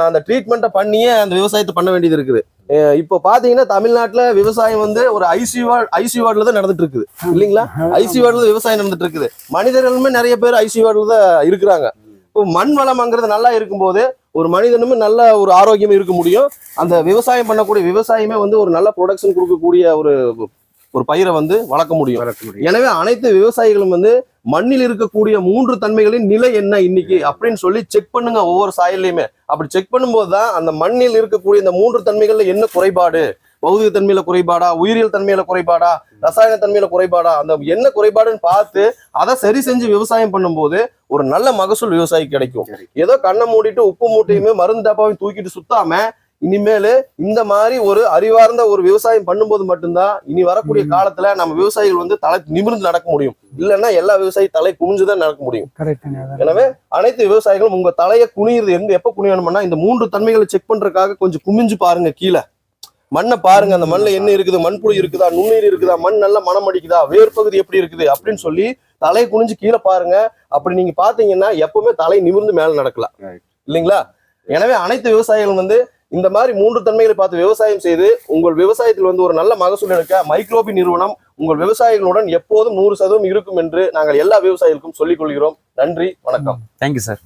அந்த ட்ரீட்மெண்ட்டை பண்ணியே அந்த விவசாயத்தை பண்ண வேண்டியது இருக்குது. இப்போ பாத்தீங்கன்னா தமிழ்நாட்டுல விவசாயம் வந்து ஒரு ஐசி வார்டுல தான் நடந்துட்டு இருக்குது இல்லைங்களா? ஐசி வார்டுல விவசாயம் நடந்துட்டு இருக்குது. மனிதர்களுமே நிறைய பேர் ஐசி வார்டுல தான் இருக்கிறாங்க. இப்போ மண் வளம்ங்கிறது நல்லா இருக்கும்போது ஒரு மனிதனுமே நல்ல ஒரு ஆரோக்கியம் இருக்க முடியும். அந்த விவசாயம் பண்ணக்கூடிய விவசாயமே வந்து ஒரு நல்ல ப்ரொடக்ஷன் கொடுக்கக்கூடிய ஒரு பயிரை வந்து வளர்க்க முடியும். எனவே அனைத்து விவசாயிகளும் வந்து மண்ணில் இருக்கக்கூடிய 3 தன்மைகளின் நிலை என்ன இன்னைக்கு அப்படின்னு சொல்லி செக் பண்ணுங்க ஒவ்வொரு சாயல்லையுமே. அப்படி செக் பண்ணும்போது தான் அந்த மண்ணில் இருக்கக்கூடிய இந்த 3 தன்மைகள்ல என்ன குறைபாடு, பௌதிக தன்மையில குறைபாடா, உயிரியல் தன்மையில குறைபாடா, ரசாயன தன்மையில குறைபாடா, அந்த என்ன குறைபாடுன்னு பார்த்து அதை சரி செஞ்சு விவசாயம் பண்ணும்போது ஒரு நல்ல மகசூல் விவசாயிக்கு கிடைக்கும். ஏதோ கண்ணை மூடிட்டு உப்பு மூட்டையுமே மருந்து டப்பாவையும் தூக்கிட்டு சுத்தாம இனிமேலு இந்த மாதிரி ஒரு அறிவார்ந்த ஒரு விவசாயம் பண்ணும்போது மட்டும்தான் இனி வரக்கூடிய காலத்துல நம்ம விவசாயிகள் வந்து தலை நிமிர்ந்து நடக்க முடியும். இல்லைன்னா எல்லா விவசாயி தலை குனிஞ்சுதான் நடக்க முடியும். எனவே அனைத்து விவசாயிகளும் உங்க தலையை குனியிறது எப்ப குனியணும்னா இந்த 3 தன்மைகளை செக் பண்றதுக்காக கொஞ்சம் குமிஞ்சு பாருங்க. கீழே மண்ணை பாருங்க, அந்த மண்ணுல என்ன இருக்குது, மண்புழு இருக்குதா, நுண்ணீர் இருக்குதா, மண் நல்லா மனம் அடிக்குதா, வேர்பகுதி எப்படி இருக்குது அப்படின்னு சொல்லி தலையை குனிஞ்சு கீழே பாருங்க. அப்படி நீங்க பாத்தீங்கன்னா எப்பவுமே தலை நிமிர்ந்து மேல நடக்கலாம் இல்லைங்களா? எனவே அனைத்து விவசாயிகளும் வந்து இந்த மாதிரி 3 தன்மைகளை பார்த்து விவசாயம் செய்து உங்கள் விவசாயத்தில் வந்து ஒரு நல்ல மகசூல் எடுக்க மைக்ரோபி நிறுவனம் உங்கள் விவசாயிகளுடன் எப்போதும் 100% இருக்கும் என்று நாங்கள் எல்லா விவசாயிகளுக்கும் சொல்லிக் கொள்கிறோம். நன்றி, வணக்கம். Thank you sir.